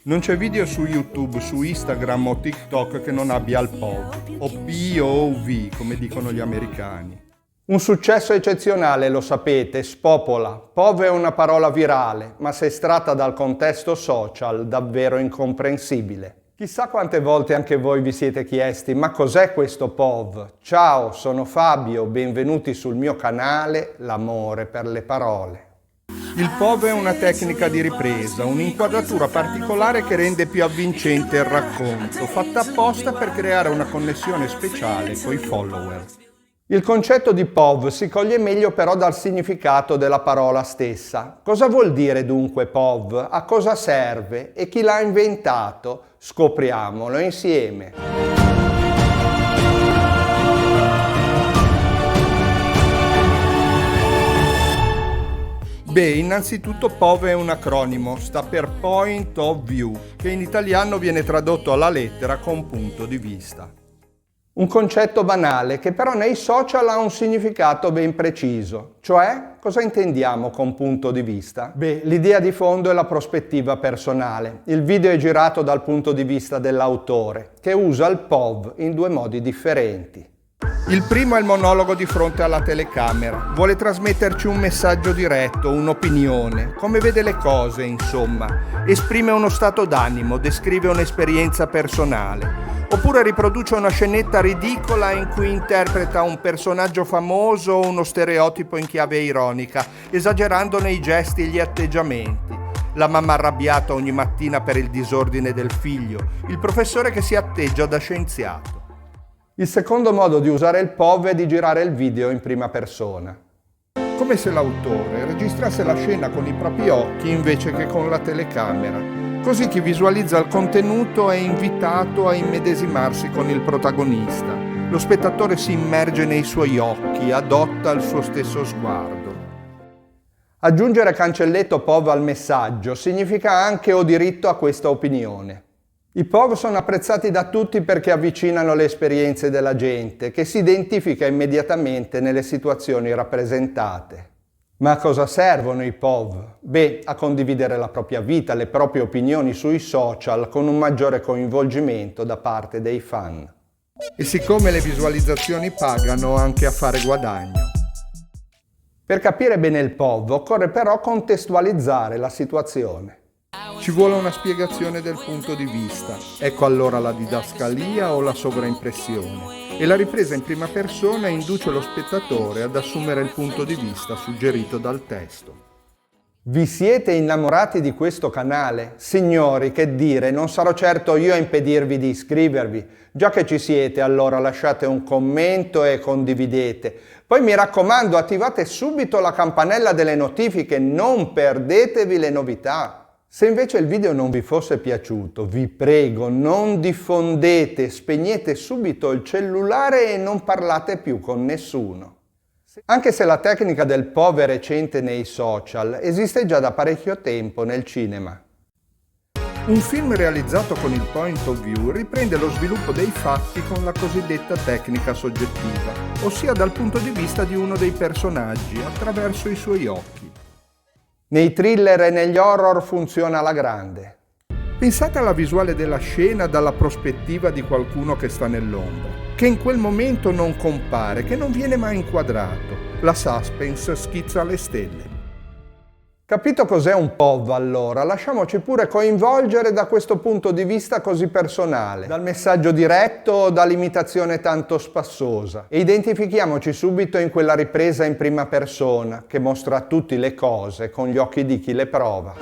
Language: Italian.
Non c'è video su YouTube, su Instagram o TikTok che non abbia il POV, o POV, come dicono gli americani. Un successo eccezionale, lo sapete, spopola. POV è una parola virale, ma se estratta dal contesto social, davvero incomprensibile. Chissà quante volte anche voi vi siete chiesti, ma cos'è questo POV? Ciao, sono Fabio, benvenuti sul mio canale L'amore per le parole. Il POV è una tecnica di ripresa, un'inquadratura particolare che rende più avvincente il racconto, fatta apposta per creare una connessione speciale coi follower. Il concetto di POV si coglie meglio però dal significato della parola stessa. Cosa vuol dire dunque POV? A cosa serve? E chi l'ha inventato? Scopriamolo insieme. Beh, innanzitutto POV è un acronimo, sta per Point of View, che in italiano viene tradotto alla lettera con punto di vista. Un concetto banale che però nei social ha un significato ben preciso, cioè cosa intendiamo con punto di vista? Beh, l'idea di fondo è la prospettiva personale. Il video è girato dal punto di vista dell'autore, che usa il POV in due modi differenti. Il primo è il monologo di fronte alla telecamera. Vuole trasmetterci un messaggio diretto, un'opinione, come vede le cose, insomma. Esprime uno stato d'animo, descrive un'esperienza personale. Oppure riproduce una scenetta ridicola in cui interpreta un personaggio famoso o uno stereotipo in chiave ironica, esagerandone i gesti e gli atteggiamenti. La mamma arrabbiata ogni mattina per il disordine del figlio, il professore che si atteggia da scienziato. Il secondo modo di usare il POV è di girare il video in prima persona. Come se l'autore registrasse la scena con i propri occhi invece che con la telecamera. Così chi visualizza il contenuto è invitato a immedesimarsi con il protagonista. Lo spettatore si immerge nei suoi occhi, adotta il suo stesso sguardo. Aggiungere cancelletto POV al messaggio significa anche ho diritto a questa opinione. I POV sono apprezzati da tutti perché avvicinano le esperienze della gente, che si identifica immediatamente nelle situazioni rappresentate. Ma a cosa servono i POV? Beh, a condividere la propria vita, le proprie opinioni sui social con un maggiore coinvolgimento da parte dei fan. E siccome le visualizzazioni pagano, anche a fare guadagno. Per capire bene il POV occorre però contestualizzare la situazione. Ci vuole una spiegazione del punto di vista. Ecco allora la didascalia o la sovraimpressione. E la ripresa in prima persona induce lo spettatore ad assumere il punto di vista suggerito dal testo. Vi siete innamorati di questo canale? Signori, che dire, non sarò certo io a impedirvi di iscrivervi. Già che ci siete, allora lasciate un commento e condividete. Poi mi raccomando, attivate subito la campanella delle notifiche, non perdetevi le novità. Se invece il video non vi fosse piaciuto, vi prego, non diffondete, spegnete subito il cellulare e non parlate più con nessuno. Anche se la tecnica del POV è recente nei social, esiste già da parecchio tempo nel cinema. Un film realizzato con il point of view riprende lo sviluppo dei fatti con la cosiddetta tecnica soggettiva, ossia dal punto di vista di uno dei personaggi, attraverso i suoi occhi. Nei thriller e negli horror funziona alla grande. Pensate alla visuale della scena dalla prospettiva di qualcuno che sta nell'ombra, che in quel momento non compare, che non viene mai inquadrato. La suspense schizza alle stelle. Capito cos'è un POV allora? Lasciamoci pure coinvolgere da questo punto di vista così personale, dal messaggio diretto o dall'imitazione tanto spassosa. E identifichiamoci subito in quella ripresa in prima persona che mostra a tutti le cose con gli occhi di chi le prova.